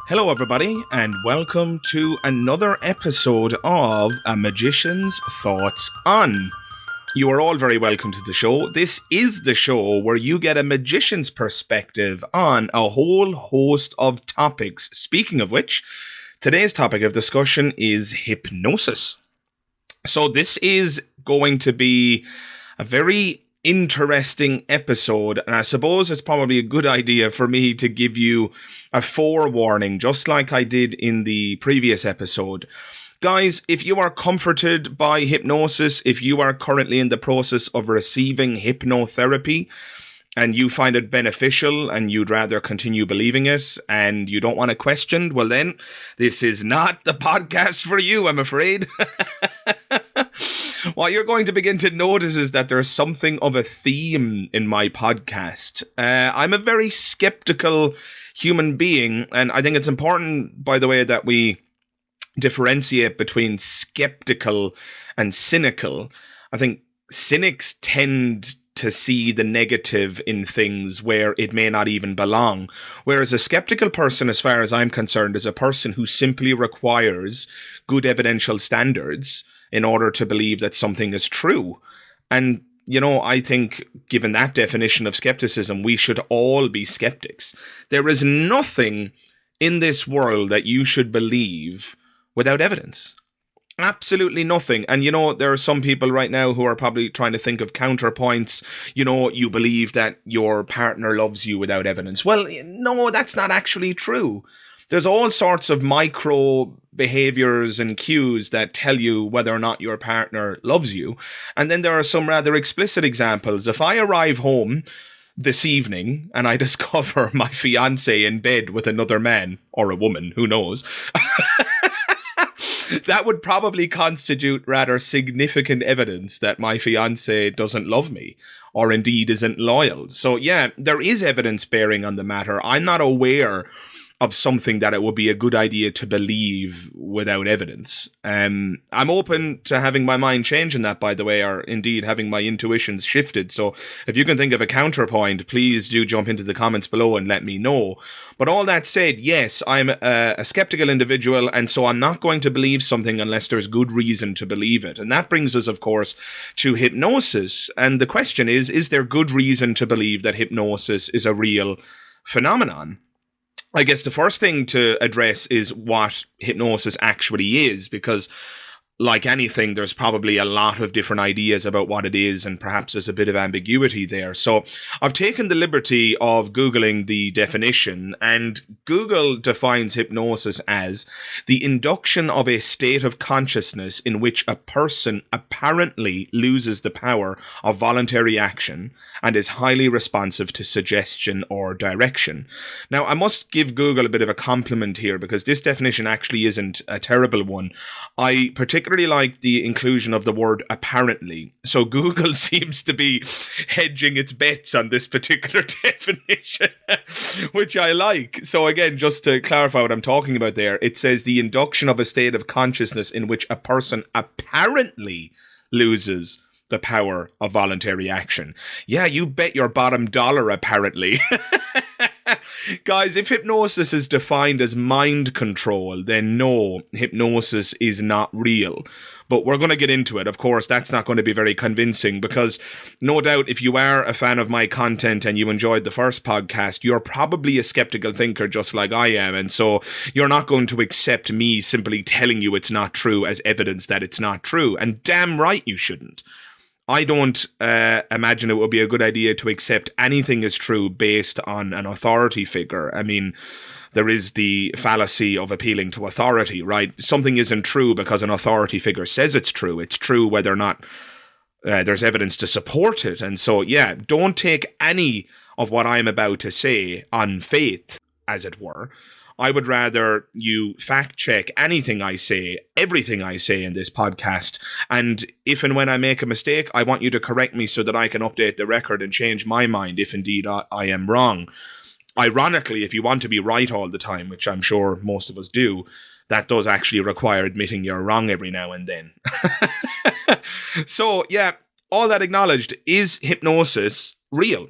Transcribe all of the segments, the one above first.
Hello, everybody, and welcome to another episode of A Magician's Thoughts On. You are all very welcome to the show. This is the show where you get a magician's perspective on a whole host of topics. Speaking of which, today's topic of discussion is hypnosis. So this is going to be a very interesting episode, and I suppose it's probably a good idea for me to give you a forewarning, just like I did in the previous episode. Guys, if you are comforted by hypnosis, if you are currently in the process of receiving hypnotherapy, and you find it beneficial and you'd rather continue believing it and you don't want to question, well then, this is not the podcast for you, I'm afraid. What you're going to begin to notice is that there's something of a theme in my podcast. I'm a very skeptical human being, and I think it's important, by the way, that we differentiate between skeptical and cynical. I think cynics tend to see the negative in things where it may not even belong. Whereas a skeptical person, as far as I'm concerned, is a person who simply requires good evidential standards in order to believe that something is true. And, you know, I think, given that definition of skepticism, we should all be skeptics. There is nothing in this world that you should believe without evidence. Absolutely nothing. And, you know, there are some people right now who are probably trying to think of counterpoints. You know, you believe that your partner loves you without evidence. Well, no, that's not actually true. There's all sorts of micro behaviors and cues that tell you whether or not your partner loves you. And then there are some rather explicit examples. If I arrive home this evening and I discover my fiance in bed with another man, or a woman, who knows, that would probably constitute rather significant evidence that my fiance doesn't love me, or indeed isn't loyal. So yeah, there is evidence bearing on the matter. I'm not aware of something that it would be a good idea to believe without evidence. I'm open to having my mind change in that, by the way, or indeed having my intuitions shifted. So if you can think of a counterpoint, please do jump into the comments below and let me know. But all that said, yes, I'm a skeptical individual, and so I'm not going to believe something unless there's good reason to believe it. And that brings us, of course, to hypnosis. And the question is there good reason to believe that hypnosis is a real phenomenon? I guess the first thing to address is what hypnosis actually is, because like anything, there's probably a lot of different ideas about what it is, and perhaps there's a bit of ambiguity there. So I've taken the liberty of Googling the definition, and Google defines hypnosis as the induction of a state of consciousness in which a person apparently loses the power of voluntary action and is highly responsive to suggestion or direction. Now, I must give Google a bit of a compliment here, because this definition actually isn't a terrible one. I particularly like the inclusion of the word apparently. So Google seems to be hedging its bets on this particular definition, which I like. So again, just to clarify what I'm talking about there, it says the induction of a state of consciousness in which a person apparently loses the power of voluntary action. Yeah, you bet your bottom dollar, apparently. Guys, if hypnosis is defined as mind control, then no, hypnosis is not real. But we're going to get into it. Of course, that's not going to be very convincing, because no doubt if you are a fan of my content and you enjoyed the first podcast, you're probably a skeptical thinker just like I am. And so you're not going to accept me simply telling you it's not true as evidence that it's not true. And damn right you shouldn't. I don't imagine it would be a good idea to accept anything as true based on an authority figure. I mean, there is the fallacy of appealing to authority, right? Something isn't true because an authority figure says it's true. It's true whether or not there's evidence to support it. And so, yeah, don't take any of what I'm about to say on faith, as it were. I would rather you fact check anything I say, everything I say in this podcast. And if and when I make a mistake, I want you to correct me so that I can update the record and change my mind if indeed I am wrong. Ironically, if you want to be right all the time, which I'm sure most of us do, that does actually require admitting you're wrong every now and then. So, yeah, all that acknowledged, is hypnosis real?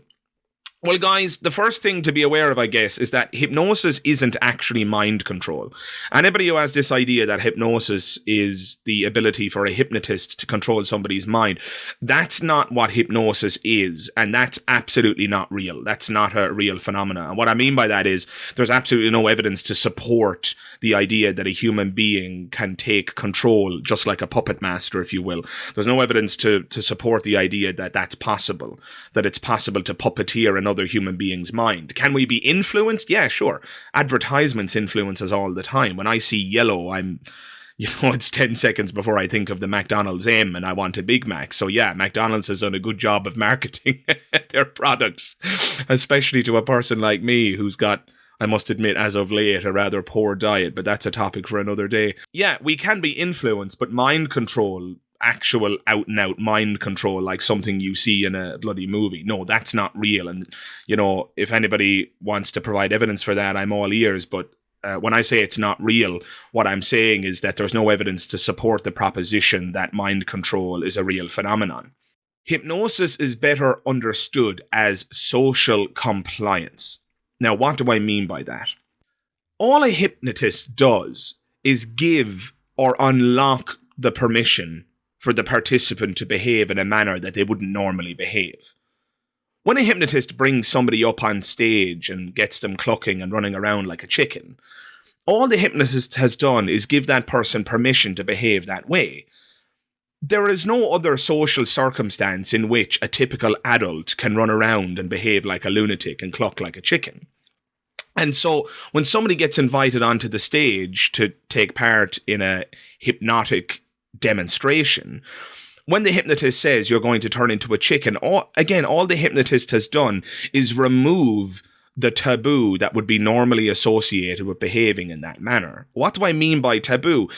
Well, guys, the first thing to be aware of, I guess, is that hypnosis isn't actually mind control. Anybody who has this idea that hypnosis is the ability for a hypnotist to control somebody's mind, that's not what hypnosis is, and that's absolutely not real. That's not a real phenomenon. And what I mean by that is there's absolutely no evidence to support the idea that a human being can take control, just like a puppet master, if you will. There's no evidence to support the idea that that's possible, that it's possible to puppeteer another human being's mind. Can we be influenced? Yeah, sure. Advertisements influence us all the time. When I see yellow, it's 10 seconds before I think of the McDonald's M and I want a Big Mac. So yeah, McDonald's has done a good job of marketing their products, especially to a person like me who's got, I must admit, as of late, a rather poor diet, but that's a topic for another day. Yeah, we can be influenced, but mind control, actual out and out mind control, like something you see in a bloody movie, no, that's not real. And, if anybody wants to provide evidence for that, I'm all ears. But when I say it's not real, what I'm saying is that there's no evidence to support the proposition that mind control is a real phenomenon. Hypnosis is better understood as social compliance. Now, what do I mean by that? All a hypnotist does is give or unlock the permission for the participant to behave in a manner that they wouldn't normally behave. When a hypnotist brings somebody up on stage and gets them clucking and running around like a chicken, all the hypnotist has done is give that person permission to behave that way. There is no other social circumstance in which a typical adult can run around and behave like a lunatic and cluck like a chicken. And so when somebody gets invited onto the stage to take part in a hypnotic demonstration, when the hypnotist says you're going to turn into a chicken, all the hypnotist has done is remove the taboo that would be normally associated with behaving in that manner. What do I mean by taboo?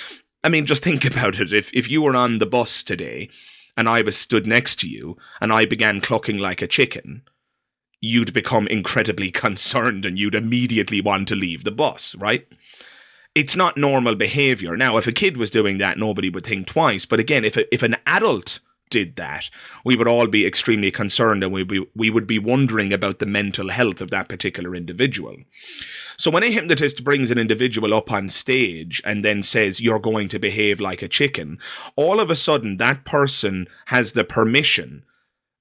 I mean, just think about it. If you were on the bus today and I was stood next to you and I began clucking like a chicken, you'd become incredibly concerned and you'd immediately want to leave the bus, right? It's not normal behavior. Now, if a kid was doing that, nobody would think twice. But again, if an adult did that, we would all be extremely concerned and we would be wondering about the mental health of that particular individual. So when a hypnotist brings an individual up on stage and then says, you're going to behave like a chicken, all of a sudden that person has the permission.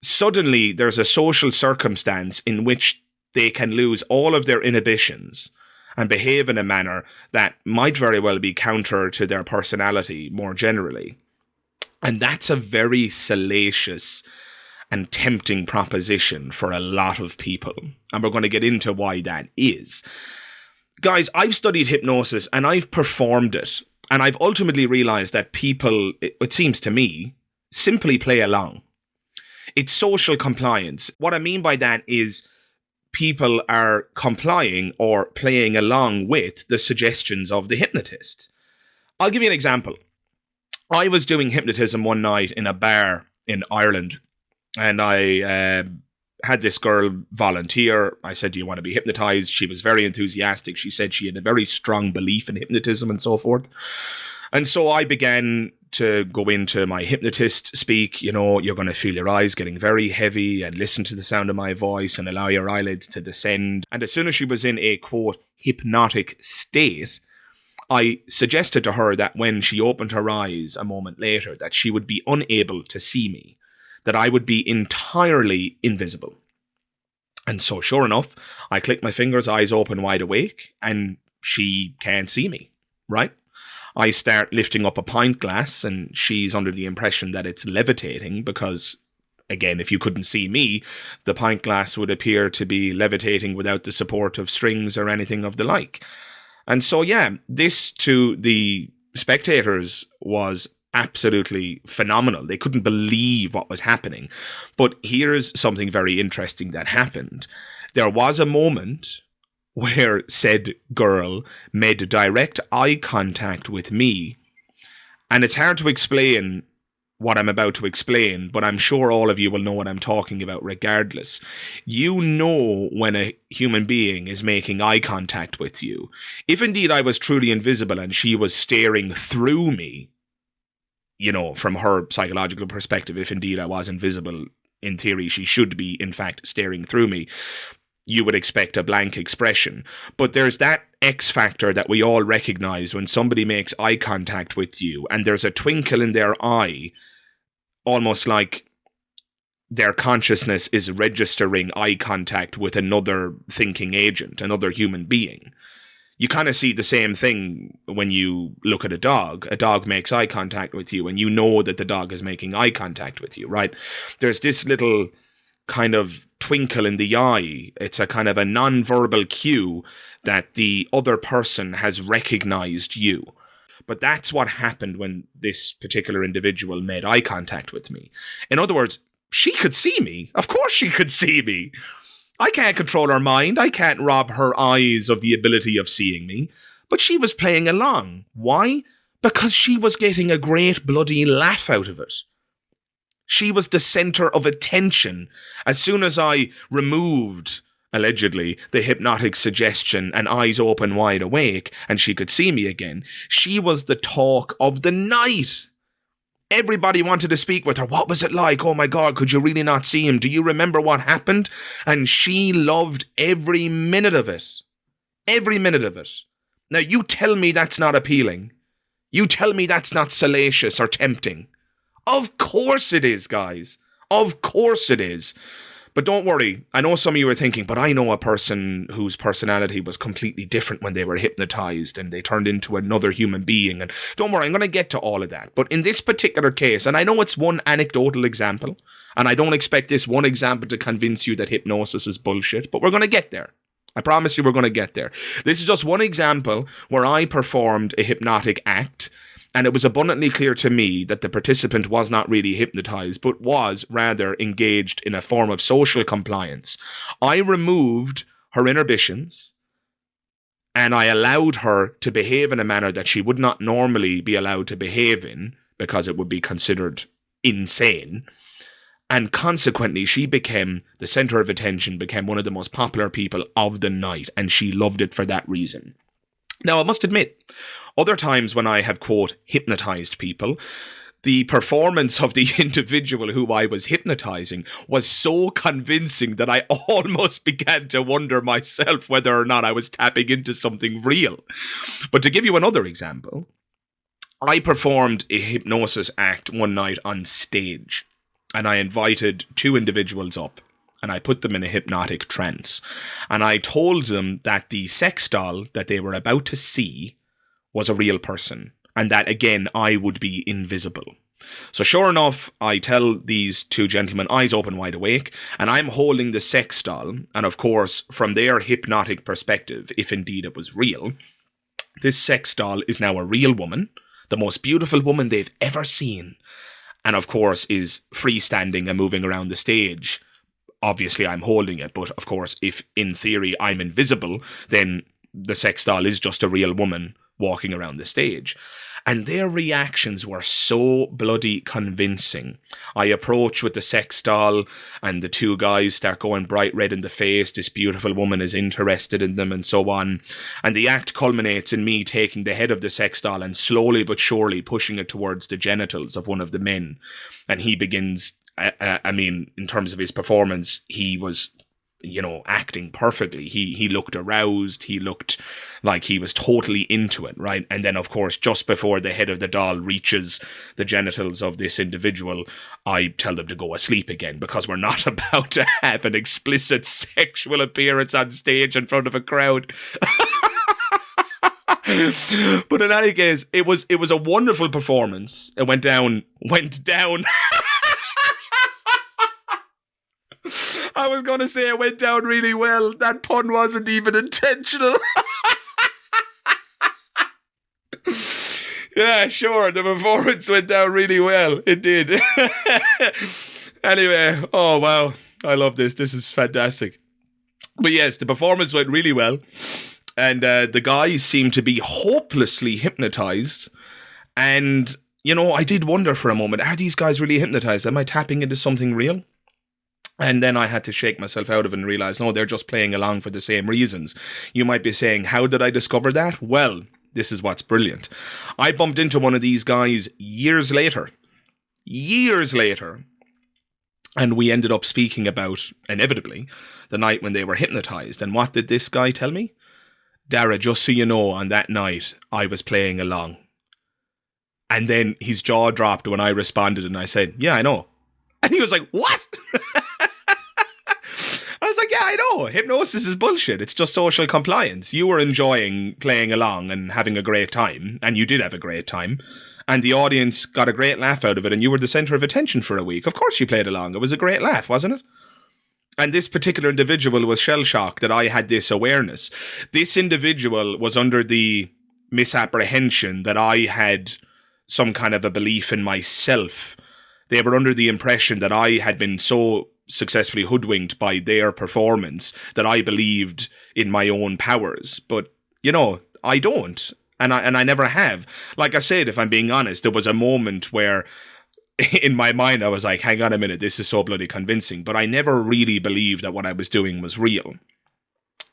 Suddenly there's a social circumstance in which they can lose all of their inhibitions and behave in a manner that might very well be counter to their personality more generally. And that's a very salacious and tempting proposition for a lot of people. And we're going to get into why that is. Guys, I've studied hypnosis and I've performed it. And I've ultimately realized that people, it seems to me, simply play along. It's social compliance. What I mean by that is people are complying or playing along with the suggestions of the hypnotist. I'll give you an example. I was doing hypnotism one night in a bar in Ireland, and I had this girl volunteer. I said, do you want to be hypnotized? She was very enthusiastic. She said she had a very strong belief in hypnotism and so forth. And so I began to go into my hypnotist speak. You're going to feel your eyes getting very heavy and listen to the sound of my voice and allow your eyelids to descend. And as soon as she was in a, quote, hypnotic state, I suggested to her that when she opened her eyes a moment later, that she would be unable to see me, that I would be entirely invisible. And so sure enough, I click my fingers, eyes open wide awake, and she can't see me, right? I start lifting up a pint glass and she's under the impression that it's levitating because, again, if you couldn't see me, the pint glass would appear to be levitating without the support of strings or anything of the like. And so, yeah, this to the spectators was absolutely phenomenal. They couldn't believe what was happening. But here's something very interesting that happened. There was a moment where said girl made direct eye contact with me. And it's hard to explain what I'm about to explain, but I'm sure all of you will know what I'm talking about regardless. You know when a human being is making eye contact with you. If indeed I was truly invisible and she was staring through me, from her psychological perspective, if indeed I was invisible in theory she should be, in fact, staring through me, you would expect a blank expression. But there's that X factor that we all recognize when somebody makes eye contact with you and there's a twinkle in their eye, almost like their consciousness is registering eye contact with another thinking agent, another human being. You kind of see the same thing when you look at a dog. A dog makes eye contact with you and you know that the dog is making eye contact with you, right? There's this little kind of twinkle in the eye. It's a kind of a non-verbal cue that the other person has recognized you. But that's what happened when this particular individual made eye contact with me. In other words, she could see me. Of course she could see me. I can't control her mind. I can't rob her eyes of the ability of seeing me. But she was playing along. Why? Because she was getting a great bloody laugh out of it. She was the center of attention. As soon as I removed, allegedly, the hypnotic suggestion and eyes open wide awake, and she could see me again, she was the talk of the night. Everybody wanted to speak with her. What was it like? Oh my God, could you really not see him? Do you remember what happened? And she loved every minute of it. Every minute of it. Now, you tell me that's not appealing. You tell me that's not salacious or tempting. Of course it is, guys. Of course it is. But don't worry. I know some of you are thinking, but I know a person whose personality was completely different when they were hypnotized and they turned into another human being. And don't worry, I'm going to get to all of that. But in this particular case, and I know it's one anecdotal example, and I don't expect this one example to convince you that hypnosis is bullshit, but we're going to get there. I promise you we're going to get there. This is just one example where I performed a hypnotic act, and it was abundantly clear to me that the participant was not really hypnotized, but was rather engaged in a form of social compliance. I removed her inhibitions, and I allowed her to behave in a manner that she would not normally be allowed to behave in, because it would be considered insane. And consequently, she became the center of attention, became one of the most popular people of the night, and she loved it for that reason. Now, I must admit, other times when I have, quote, hypnotized people, the performance of the individual who I was hypnotizing was so convincing that I almost began to wonder myself whether or not I was tapping into something real. But to give you another example, I performed a hypnosis act one night on stage, and I invited two individuals up. And I put them in a hypnotic trance. And I told them that the sex doll that they were about to see was a real person. And that, again, I would be invisible. So sure enough, I tell these two gentlemen, eyes open wide awake, and I'm holding the sex doll. And of course, from their hypnotic perspective, if indeed it was real, this sex doll is now a real woman, the most beautiful woman they've ever seen. And of course, is freestanding and moving around the stage. Obviously, I'm holding it, but of course, if in theory I'm invisible, then the sex doll is just a real woman walking around the stage. And their reactions were so bloody convincing. I approach with the sex doll, and the two guys start going bright red in the face. This beautiful woman is interested in them, and so on. And the act culminates in me taking the head of the sex doll and slowly but surely pushing it towards the genitals of one of the men. And he begins... I mean, in terms of his performance, he was, acting perfectly. He looked aroused. He looked like he was totally into it, right? And then, of course, just before the head of the doll reaches the genitals of this individual, I tell them to go asleep again, because we're not about to have an explicit sexual appearance on stage in front of a crowd. But in any case, it was a wonderful performance. It went down. I was going to say it went down really well. That pun wasn't even intentional. Yeah, sure. The performance went down really well. It did. Anyway, oh wow. I love this. This is fantastic. But yes, the performance went really well. And the guys seemed to be hopelessly hypnotized. And, I did wonder for a moment, are these guys really hypnotized? Am I tapping into something real? And then I had to shake myself out of it and realize, no, they're just playing along for the same reasons. You might be saying, how did I discover that? Well, this is what's brilliant. I bumped into one of these guys years later. And we ended up speaking about, inevitably, the night when they were hypnotized. And what did this guy tell me? Dara, just so you know, on that night, I was playing along. And then his jaw dropped when I responded and I said, yeah, I know. And he was like, what? I was like, yeah, I know. Hypnosis is bullshit. It's just social compliance. You were enjoying playing along and having a great time. And you did have a great time. And the audience got a great laugh out of it. And you were the center of attention for a week. Of course you played along. It was a great laugh, wasn't it? And this particular individual was shell-shocked that I had this awareness. This individual was under the misapprehension that I had some kind of a belief in myself. They were under the impression that I had been so successfully hoodwinked by their performance that I believed in my own powers. But, you know, I don't. And I never have. Like I said, if I'm being honest, there was a moment where in my mind I was like, hang on a minute, this is so bloody convincing. But I never really believed that what I was doing was real.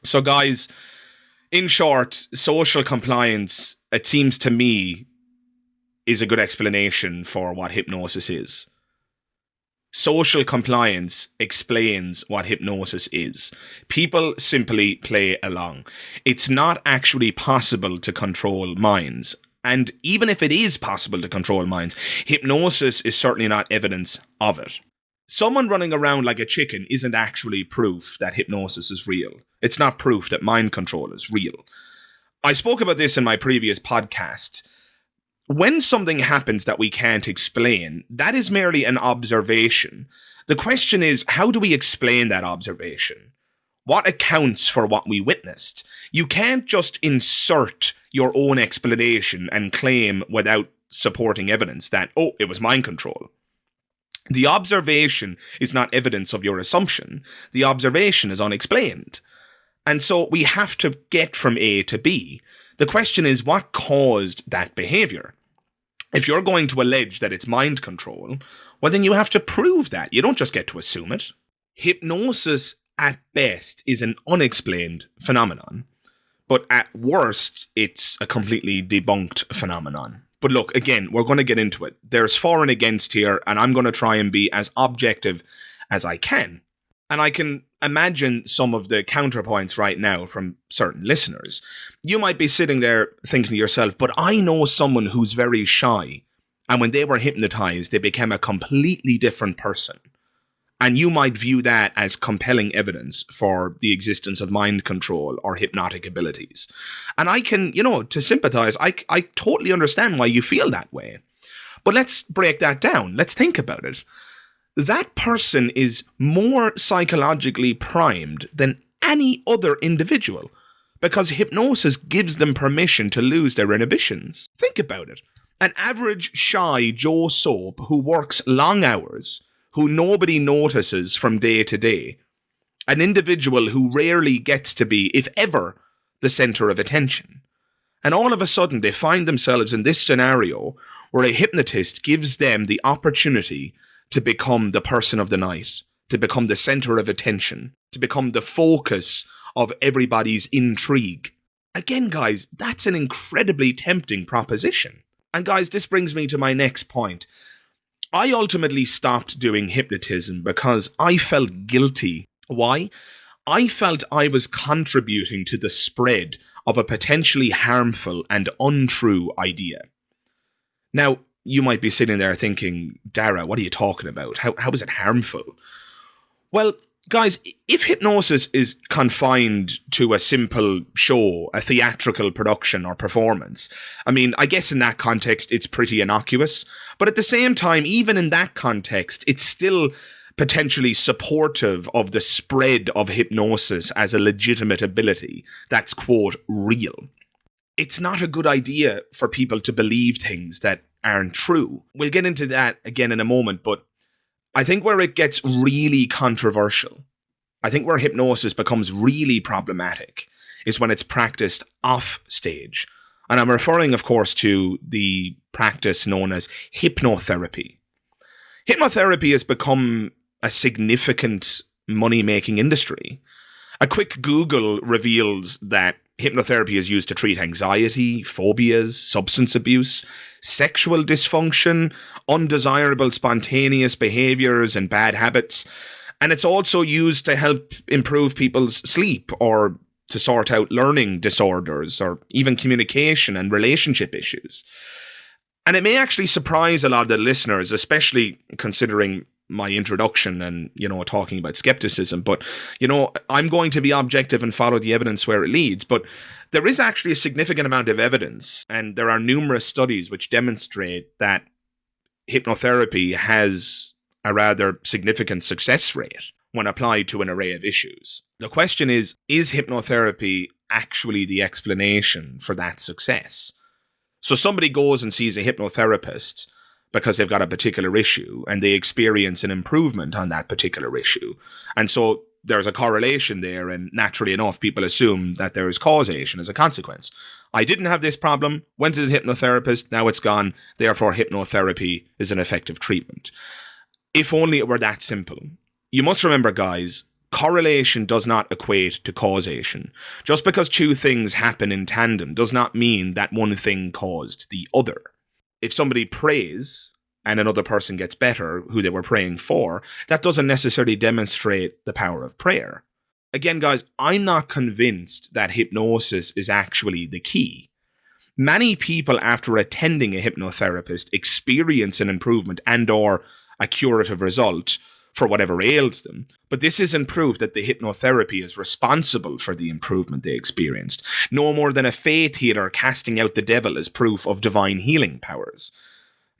So guys, in short, social compliance, it seems to me, is a good explanation for what hypnosis is. Social compliance explains what hypnosis is. People simply play along. It's not actually possible to control minds. And even if it is possible to control minds, hypnosis is certainly not evidence of it. Someone running around like a chicken isn't actually proof that hypnosis is real. It's not proof that mind control is real. I spoke about this in my previous podcast. When something happens that we can't explain, that is merely an observation. The question is, how do we explain that observation? What accounts for what we witnessed? You can't just insert your own explanation and claim without supporting evidence that, oh, it was mind control. The observation is not evidence of your assumption. The observation is unexplained. And so we have to get from A to B. The question is, what caused that behavior? If you're going to allege that it's mind control, well, then you have to prove that. You don't just get to assume it. Hypnosis, at best, is an unexplained phenomenon. But at worst, it's a completely debunked phenomenon. But look, again, we're going to get into it. There's for and against here, and I'm going to try and be as objective as I can. And I can imagine some of the counterpoints right now from certain listeners. You might be sitting there thinking to yourself, but I know someone who's very shy, and when they were hypnotized, they became a completely different person. And you might view that as compelling evidence for the existence of mind control or hypnotic abilities. And I can, to sympathize, I totally understand why you feel that way. But let's break that down. Let's think about it. That person is more psychologically primed than any other individual because hypnosis gives them permission to lose their inhibitions. Think about it. An average shy Joe Soap who works long hours, who nobody notices from day to day, an individual who rarely gets to be, if ever, the center of attention. And all of a sudden they find themselves in this scenario where a hypnotist gives them the opportunity to become the person of the night, to become the center of attention, to become the focus of everybody's intrigue. Again, guys, that's an incredibly tempting proposition. And guys, this brings me to my next point. I ultimately stopped doing hypnotism because I felt guilty. Why? I felt I was contributing to the spread of a potentially harmful and untrue idea. Now, you might be sitting there thinking, Dara, what are you talking about? How is it harmful? Well, guys, if hypnosis is confined to a simple show, a theatrical production or performance, I mean, I guess in that context, it's pretty innocuous. But at the same time, even in that context, it's still potentially supportive of the spread of hypnosis as a legitimate ability that's, quote, real. It's not a good idea for people to believe things that aren't true. We'll get into that again in a moment, but I think where it gets really controversial, I think where hypnosis becomes really problematic, is when it's practiced off stage. And I'm referring, of course, to the practice known as hypnotherapy. Hypnotherapy has become a significant money-making industry. A quick Google reveals that Hypnotherapy is used to treat anxiety, phobias, substance abuse, sexual dysfunction, undesirable spontaneous behaviors and bad habits. And it's also used to help improve people's sleep or to sort out learning disorders or even communication and relationship issues. And it may actually surprise a lot of the listeners, especially considering my introduction and, talking about skepticism. But, I'm going to be objective and follow the evidence where it leads. But there is actually a significant amount of evidence, and there are numerous studies which demonstrate that hypnotherapy has a rather significant success rate when applied to an array of issues. The question is hypnotherapy actually the explanation for that success? So somebody goes and sees a hypnotherapist because they've got a particular issue and they experience an improvement on that particular issue. And so there's a correlation there, and naturally enough, people assume that there is causation as a consequence. I didn't have this problem, went to the hypnotherapist, now it's gone, therefore hypnotherapy is an effective treatment. If only it were that simple. You must remember, guys, correlation does not equate to causation. Just because two things happen in tandem does not mean that one thing caused the other. If somebody prays and another person gets better, who they were praying for, that doesn't necessarily demonstrate the power of prayer. Again, guys, I'm not convinced that hypnosis is actually the key. Many people, after attending a hypnotherapist, experience an improvement and or a curative result for whatever ails them. But this isn't proof that the hypnotherapy is responsible for the improvement they experienced. No more than a faith healer casting out the devil is proof of divine healing powers.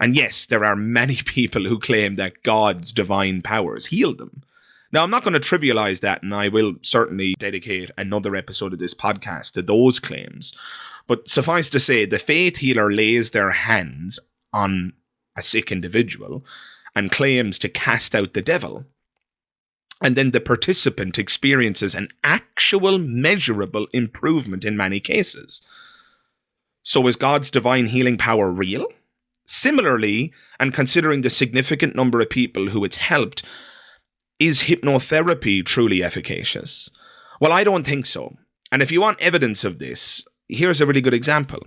And yes, there are many people who claim that God's divine powers healed them. Now, I'm not going to trivialize that, and I will certainly dedicate another episode of this podcast to those claims. But suffice to say, the faith healer lays their hands on a sick individual and claims to cast out the devil. And then the participant experiences an actual measurable improvement in many cases. So is God's divine healing power real? Similarly, and considering the significant number of people who it's helped, is hypnotherapy truly efficacious? Well, I don't think so. And if you want evidence of this, here's a really good example.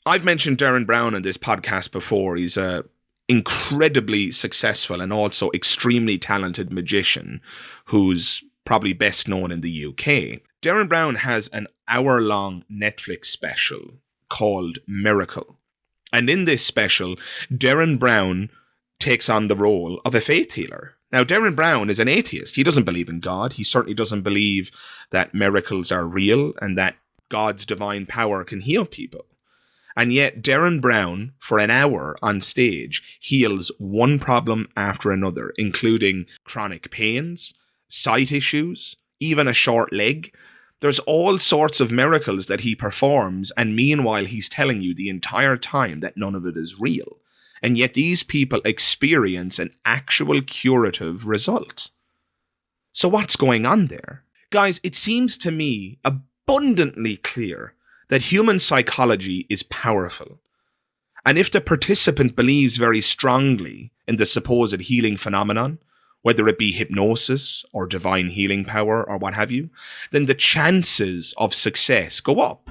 I've mentioned Darren Brown in this podcast before. He's a incredibly successful and also extremely talented magician who's probably best known in the UK. Darren Brown has an hour-long Netflix special called Miracle. And in this special, Darren Brown takes on the role of a faith healer. Now, Darren Brown is an atheist. He doesn't believe in God. He certainly doesn't believe that miracles are real and that God's divine power can heal people. And yet, Darren Brown, for an hour on stage, heals one problem after another, including chronic pains, sight issues, even a short leg. There's all sorts of miracles that he performs, and meanwhile he's telling you the entire time that none of it is real. And yet these people experience an actual curative result. So what's going on there? Guys, it seems to me abundantly clear that human psychology is powerful. And if the participant believes very strongly in the supposed healing phenomenon, whether it be hypnosis or divine healing power or what have you, then the chances of success go up.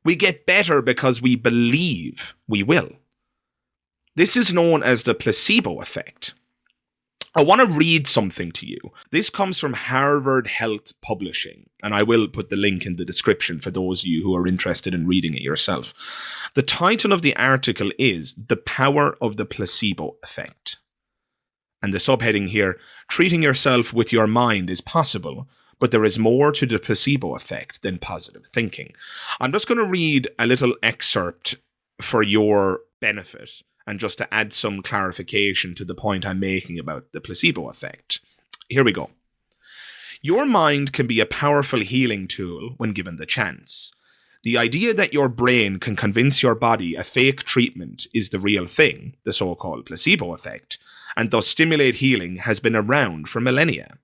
We get better because we believe we will. This is known as the placebo effect. I want to read something to you. This comes from Harvard Health Publishing, and I will put the link in the description for those of you who are interested in reading it yourself. The title of the article is The Power of the Placebo Effect. And the subheading here, treating yourself with your mind is possible, but there is more to the placebo effect than positive thinking. I'm just going to read a little excerpt for your benefit and just to add some clarification to the point I'm making about the placebo effect. Here we go. Your mind can be a powerful healing tool when given the chance. The idea that your brain can convince your body a fake treatment is the real thing, the so-called placebo effect, and thus stimulate healing has been around for millennia.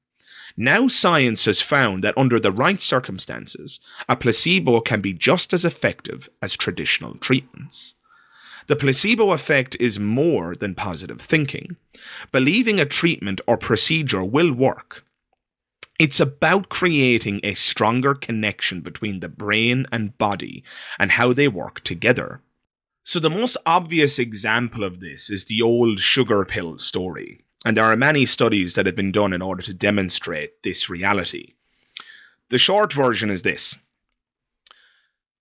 Now science has found that under the right circumstances, a placebo can be just as effective as traditional treatments. The placebo effect is more than positive thinking. Believing a treatment or procedure will work It's about creating a stronger connection between the brain and body and how they work together. So the most obvious example of this is the old sugar pill story, and there are many studies that have been done in order to demonstrate this reality. The short version is this.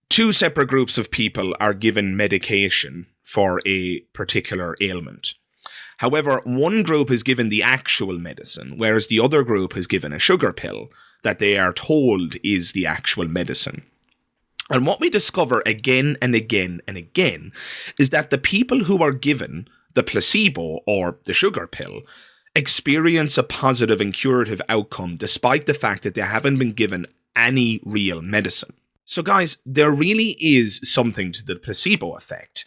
Two separate groups of people are given medication for a particular ailment. However, one group is given the actual medicine, whereas the other group is given a sugar pill that they are told is the actual medicine. And what we discover again and again and again is that the people who are given the placebo or the sugar pill experience a positive and curative outcome despite the fact that they haven't been given any real medicine. So guys, there really is something to the placebo effect.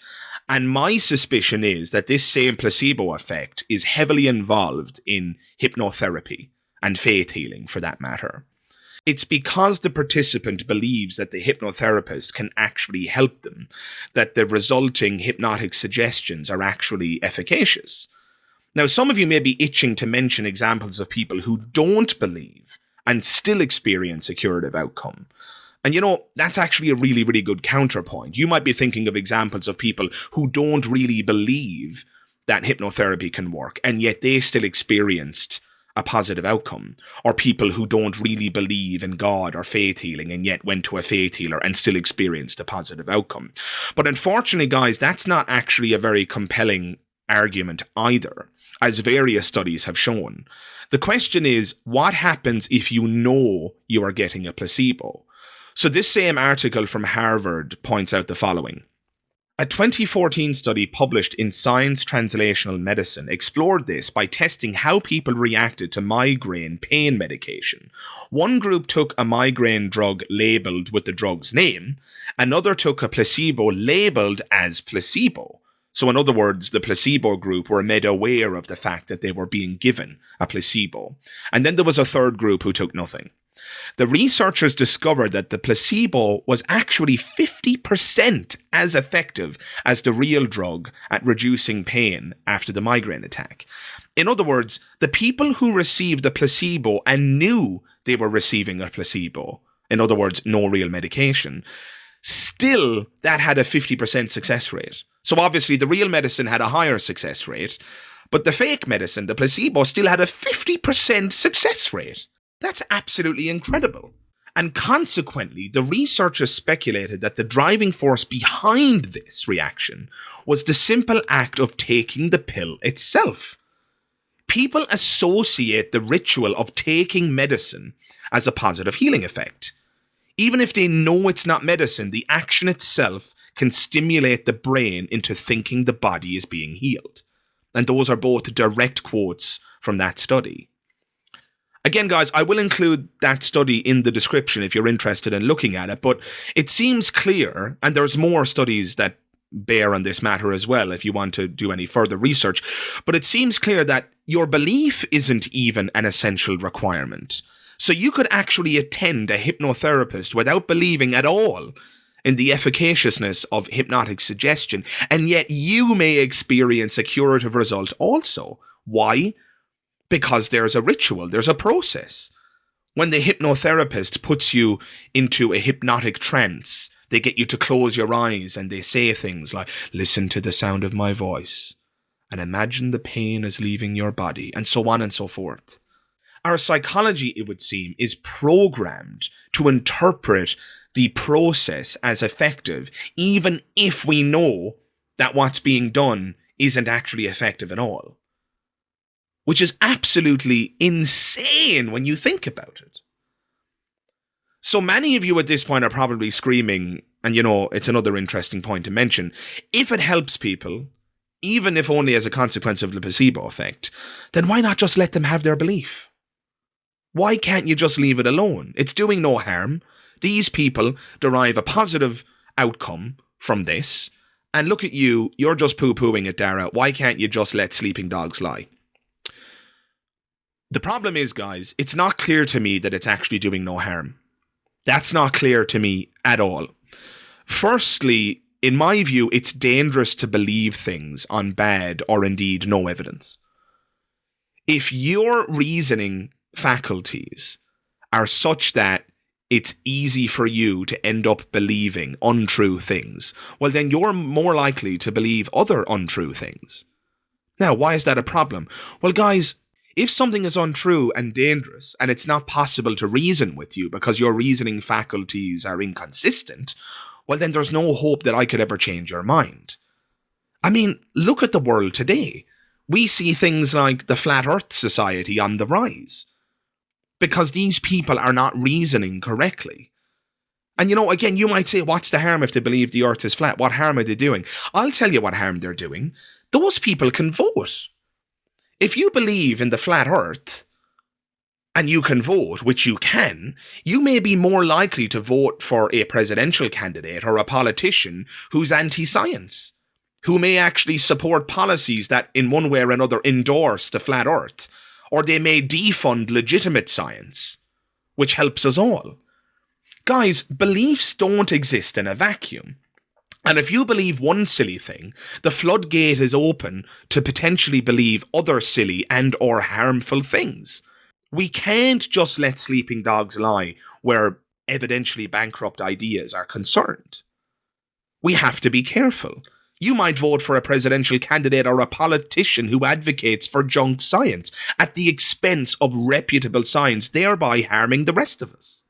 And my suspicion is that this same placebo effect is heavily involved in hypnotherapy and faith healing for that matter. It's because the participant believes that the hypnotherapist can actually help them that the resulting hypnotic suggestions are actually efficacious. Now, some of you may be itching to mention examples of people who don't believe and still experience a curative outcome. And you know, that's actually a really, really good counterpoint. You might be thinking of examples of people who don't really believe that hypnotherapy can work, and yet they still experienced a positive outcome, or people who don't really believe in God or faith healing and yet went to a faith healer and still experienced a positive outcome. But unfortunately, guys, that's not actually a very compelling argument either, as various studies have shown. The question is, what happens if you know you are getting a placebo? So this same article from Harvard points out the following. A 2014 study published in Science Translational Medicine explored this by testing how people reacted to migraine pain medication. One group took a migraine drug labeled with the drug's name, another took a placebo labeled as placebo. So in other words, the placebo group were made aware of the fact that they were being given a placebo. And then there was a third group who took nothing. The researchers discovered that the placebo was actually 50% as effective as the real drug at reducing pain after the migraine attack. In other words, the people who received the placebo and knew they were receiving a placebo, in other words, no real medication, still that had a 50% success rate. So obviously the real medicine had a higher success rate, but the fake medicine, the placebo, still had a 50% success rate. That's absolutely incredible. And consequently, the researchers speculated that the driving force behind this reaction was the simple act of taking the pill itself. People associate the ritual of taking medicine as a positive healing effect. Even if they know it's not medicine, the action itself can stimulate the brain into thinking the body is being healed. And those are both direct quotes from that study. Again, guys, I will include that study in the description if you're interested in looking at it, but it seems clear, and there's more studies that bear on this matter as well if you want to do any further research, but it seems clear that your belief isn't even an essential requirement. So you could actually attend a hypnotherapist without believing at all in the efficaciousness of hypnotic suggestion, and yet you may experience a curative result also. Why? Because there's a ritual, there's a process. When the hypnotherapist puts you into a hypnotic trance, they get you to close your eyes and they say things like, listen to the sound of my voice and imagine the pain is leaving your body, and so on and so forth. Our psychology, it would seem, is programmed to interpret the process as effective, even if we know that what's being done isn't actually effective at all. Which is absolutely insane when you think about it. So many of you at this point are probably screaming, and you know, it's another interesting point to mention, if it helps people, even if only as a consequence of the placebo effect, then why not just let them have their belief? Why can't you just leave it alone? It's doing no harm. These people derive a positive outcome from this, and look at you, you're just poo-pooing it, Dara. Why can't you just let sleeping dogs lie? The problem is, guys, it's not clear to me that it's actually doing no harm. That's not clear to me at all. Firstly, in my view, it's dangerous to believe things on bad or indeed no evidence. If your reasoning faculties are such that it's easy for you to end up believing untrue things, well, then you're more likely to believe other untrue things. Now, why is that a problem? Well, guys, if something is untrue and dangerous, and it's not possible to reason with you because your reasoning faculties are inconsistent, well, then there's no hope that I could ever change your mind. I mean, look at the world today. We see things like the Flat Earth Society on the rise, because these people are not reasoning correctly. And again, you might say, what's the harm if they believe the earth is flat? What harm are they doing? I'll tell you what harm they're doing. Those people can vote. If you believe in the flat earth and you can vote, which you can, you may be more likely to vote for a presidential candidate or a politician who's anti-science, who may actually support policies that in one way or another endorse the flat earth, or they may defund legitimate science, which helps us all. Guys, beliefs don't exist in a vacuum. And if you believe one silly thing, the floodgate is open to potentially believe other silly and or harmful things. We can't just let sleeping dogs lie where evidentially bankrupt ideas are concerned. We have to be careful. You might vote for a presidential candidate or a politician who advocates for junk science at the expense of reputable science, thereby harming the rest of us.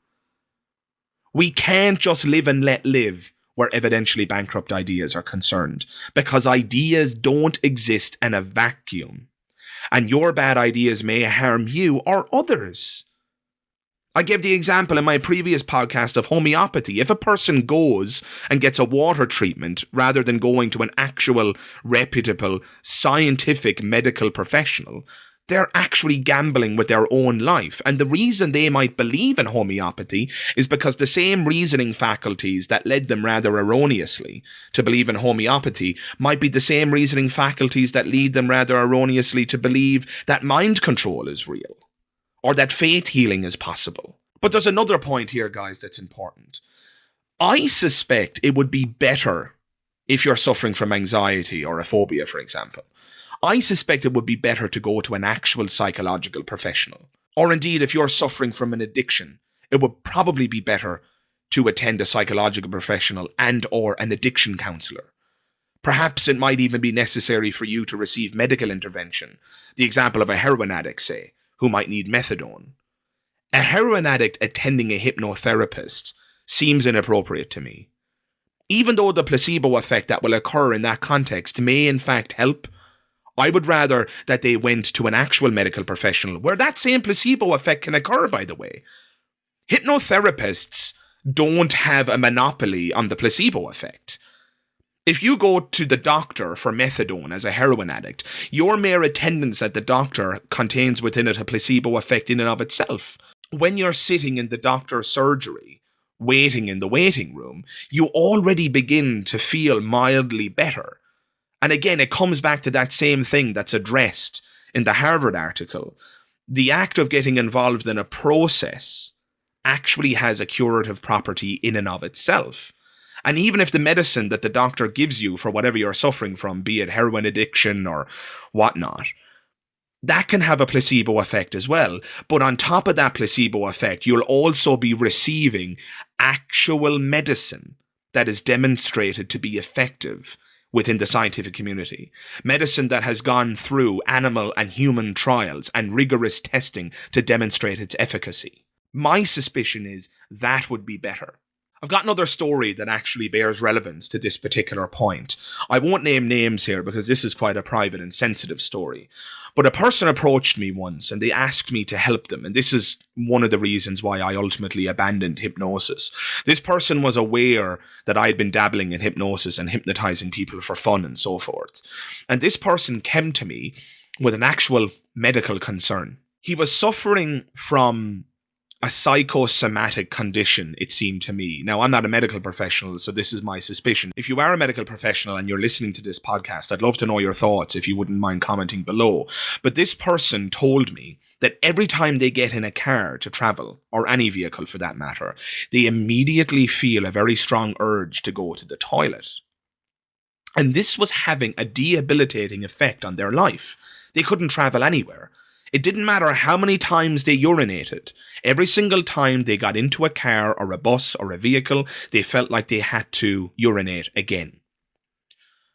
We can't just live and let live where evidentially bankrupt ideas are concerned, because ideas don't exist in a vacuum, and your bad ideas may harm you or others. I gave the example in my previous podcast of homeopathy. If a person goes and gets a water treatment rather than going to an actual reputable scientific medical professional, they're actually gambling with their own life. And the reason they might believe in homeopathy is because the same reasoning faculties that led them rather erroneously to believe in homeopathy might be the same reasoning faculties that lead them rather erroneously to believe that mind control is real, or that faith healing is possible. But there's another point here, guys, that's important. I suspect it would be better if you're suffering from anxiety or a phobia, for example. I suspect it would be better to go to an actual psychological professional. Or indeed, if you're suffering from an addiction, it would probably be better to attend a psychological professional and or an addiction counsellor. Perhaps it might even be necessary for you to receive medical intervention. The example of a heroin addict, say, who might need methadone. A heroin addict attending a hypnotherapist seems inappropriate to me. Even though the placebo effect that will occur in that context may in fact help, I would rather that they went to an actual medical professional where that same placebo effect can occur, by the way. Hypnotherapists don't have a monopoly on the placebo effect. If you go to the doctor for methadone as a heroin addict, your mere attendance at the doctor contains within it a placebo effect in and of itself. When you're sitting in the doctor's surgery, waiting in the waiting room, you already begin to feel mildly better. And again, it comes back to that same thing that's addressed in the Harvard article. The act of getting involved in a process actually has a curative property in and of itself. And even if the medicine that the doctor gives you for whatever you're suffering from, be it heroin addiction or whatnot, that can have a placebo effect as well. But on top of that placebo effect, you'll also be receiving actual medicine that is demonstrated to be effective within the scientific community. Medicine that has gone through animal and human trials and rigorous testing to demonstrate its efficacy. My suspicion is that would be better. I've got another story that actually bears relevance to this particular point. I won't name names here because this is quite a private and sensitive story. But a person approached me once and they asked me to help them. And this is one of the reasons why I ultimately abandoned hypnosis. This person was aware that I had been dabbling in hypnosis and hypnotizing people for fun and so forth. And this person came to me with an actual medical concern. He was suffering from a psychosomatic condition, it seemed to me. Now, I'm not a medical professional, so this is my suspicion. If you are a medical professional and you're listening to this podcast, I'd love to know your thoughts if you wouldn't mind commenting below. But this person told me that every time they get in a car to travel, or any vehicle for that matter, they immediately feel a very strong urge to go to the toilet. And this was having a debilitating effect on their life. They couldn't travel anywhere. It didn't matter how many times they urinated. Every single time they got into a car or a bus or a vehicle, they felt like they had to urinate again.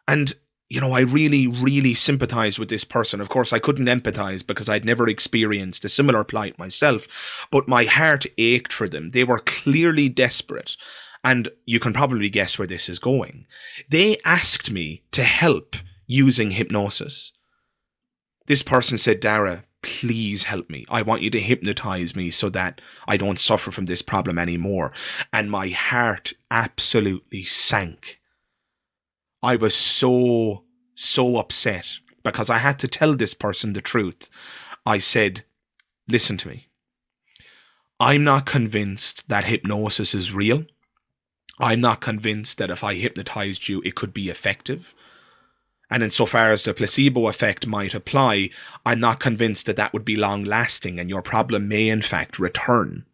And, I really, really sympathized with this person. Of course, I couldn't empathize because I'd never experienced a similar plight myself, but my heart ached for them. They were clearly desperate. And you can probably guess where this is going. They asked me to help using hypnosis. This person said, Dara, please help me. I want you to hypnotize me so that I don't suffer from this problem anymore. And my heart absolutely sank. I was so upset because I had to tell this person the truth. I said, listen to me. I'm not convinced that hypnosis is real. I'm not convinced that if I hypnotized you, it could be effective. And insofar as the placebo effect might apply, I'm not convinced that that would be long-lasting and your problem may in fact return.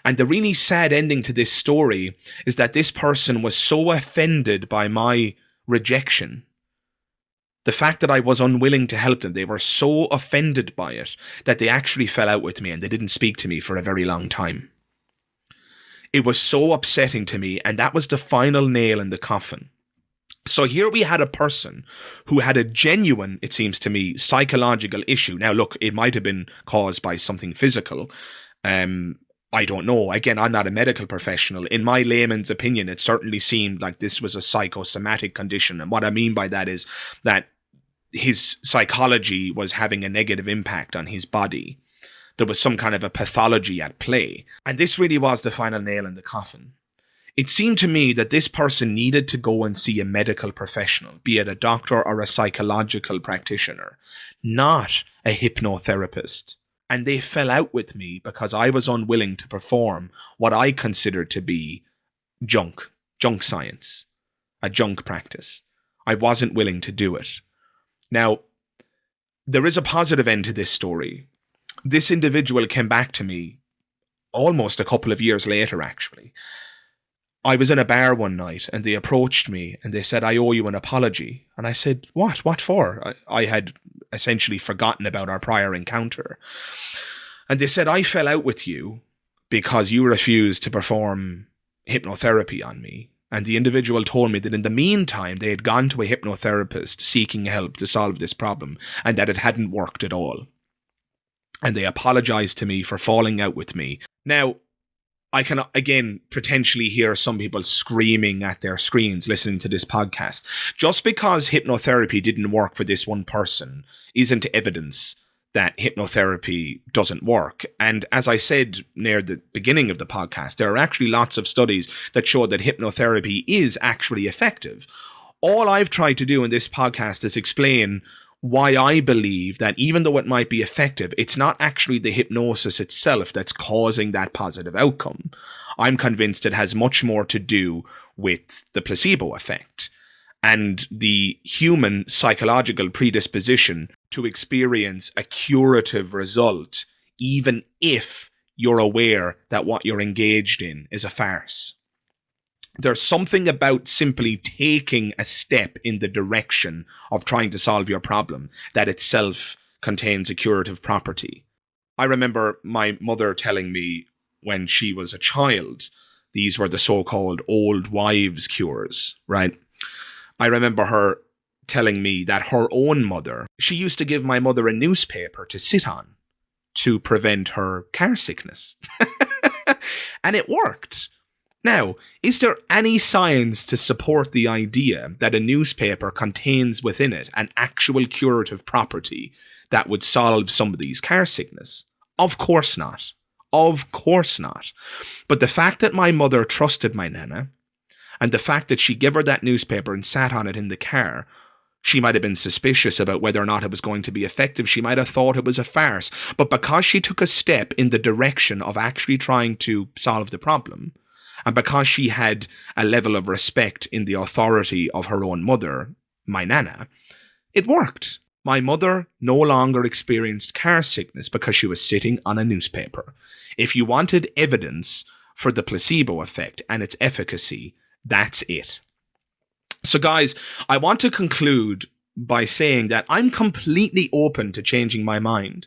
And the really sad ending to this story is that this person was so offended by my rejection, the fact that I was unwilling to help them, they were so offended by it that they actually fell out with me and they didn't speak to me for a very long time. It was so upsetting to me, and that was the final nail in the coffin. So here we had a person who had a genuine, it seems to me, psychological issue. Now, look, it might have been caused by something physical. I don't know. Again, I'm not a medical professional. In my layman's opinion, it certainly seemed like this was a psychosomatic condition. And what I mean by that is that his psychology was having a negative impact on his body. There was some kind of a pathology at play. And this really was the final nail in the coffin. It seemed to me that this person needed to go and see a medical professional, be it a doctor or a psychological practitioner, not a hypnotherapist. And they fell out with me because I was unwilling to perform what I considered to be junk science, a junk practice. I wasn't willing to do it. Now, there is a positive end to this story. This individual came back to me almost a couple of years later, actually. I was in a bar one night and they approached me and they said, I owe you an apology. And I said, what? What for? I had essentially forgotten about our prior encounter. And they said, I fell out with you because you refused to perform hypnotherapy on me. And the individual told me that in the meantime, they had gone to a hypnotherapist seeking help to solve this problem and that it hadn't worked at all. And they apologized to me for falling out with me. Now, I can, again, potentially hear some people screaming at their screens listening to this podcast. Just because hypnotherapy didn't work for this one person isn't evidence that hypnotherapy doesn't work. And as I said near the beginning of the podcast, there are actually lots of studies that show that hypnotherapy is actually effective. All I've tried to do in this podcast is explain why I believe that even though it might be effective, it's not actually the hypnosis itself that's causing that positive outcome. I'm convinced it has much more to do with the placebo effect and the human psychological predisposition to experience a curative result, even if you're aware that what you're engaged in is a farce. There's something about simply taking a step in the direction of trying to solve your problem that itself contains a curative property. I remember my mother telling me when she was a child, these were the so-called old wives' cures, right? I remember her telling me that her own mother, she used to give my mother a newspaper to sit on to prevent her car sickness. And it worked. Now, is there any science to support the idea that a newspaper contains within it an actual curative property that would solve some of these car sickness? Of course not. Of course not. But the fact that my mother trusted my nana, and the fact that she gave her that newspaper and sat on it in the car, she might have been suspicious about whether or not it was going to be effective. She might have thought it was a farce. But because she took a step in the direction of actually trying to solve the problem, and because she had a level of respect in the authority of her own mother, my nana, it worked. My mother no longer experienced car sickness because she was sitting on a newspaper. If you wanted evidence for the placebo effect and its efficacy, that's it. So guys, I want to conclude by saying that I'm completely open to changing my mind.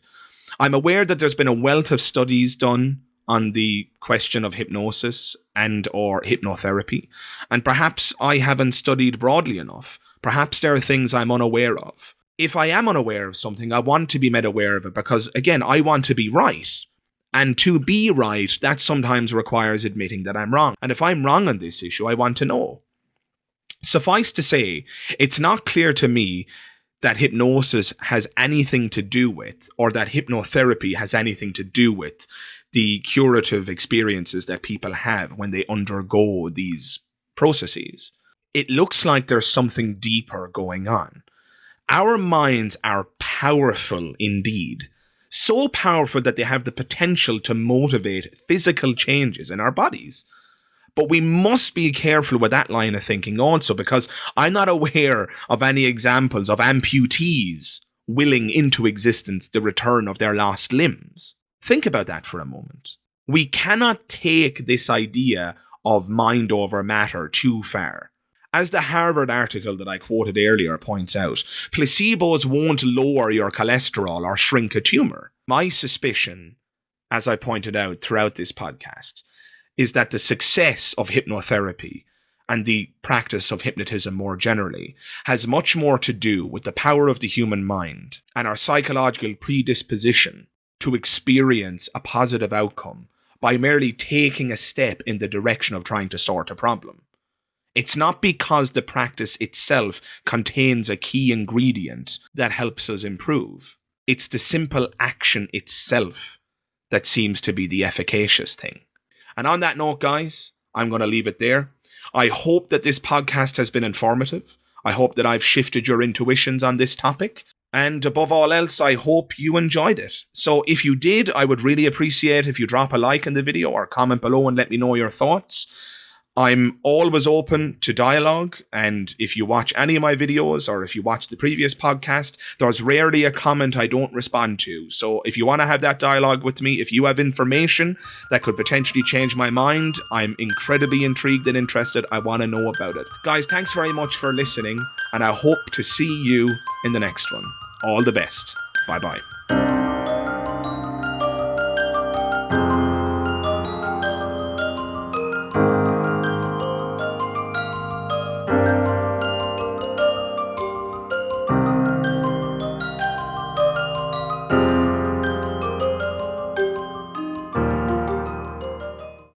I'm aware that there's been a wealth of studies done on the question of hypnosis and or hypnotherapy, and perhaps I haven't studied broadly enough. Perhaps there are things I'm unaware of. If I am unaware of something, I want to be made aware of it because, again, I want to be right. And to be right, that sometimes requires admitting that I'm wrong. And if I'm wrong on this issue, I want to know. Suffice to say, it's not clear to me that hypnosis has anything to do with, or that hypnotherapy has anything to do with, the curative experiences that people have when they undergo these processes. It looks like there's something deeper going on. Our minds are powerful indeed. So powerful that they have the potential to motivate physical changes in our bodies. But we must be careful with that line of thinking also, because I'm not aware of any examples of amputees willing into existence the return of their lost limbs. Think about that for a moment. We cannot take this idea of mind over matter too far. As the Harvard article that I quoted earlier points out, placebos won't lower your cholesterol or shrink a tumor. My suspicion, as I pointed out throughout this podcast, is that the success of hypnotherapy and the practice of hypnotism more generally has much more to do with the power of the human mind and our psychological predisposition to experience a positive outcome by merely taking a step in the direction of trying to sort a problem. It's not because the practice itself contains a key ingredient that helps us improve. It's the simple action itself that seems to be the efficacious thing. And on that note, guys, I'm going to leave it there. I hope that this podcast has been informative. I hope that I've shifted your intuitions on this topic. And above all else, I hope you enjoyed it. So if you did, I would really appreciate if you drop a like in the video or comment below and let me know your thoughts. I'm always open to dialogue, and if you watch any of my videos or if you watch the previous podcast, there's rarely a comment I don't respond to. So if you want to have that dialogue with me, if you have information that could potentially change my mind, I'm incredibly intrigued and interested. I want to know about it. Guys, thanks very much for listening, and I hope to see you in the next one. All the best. Bye-bye.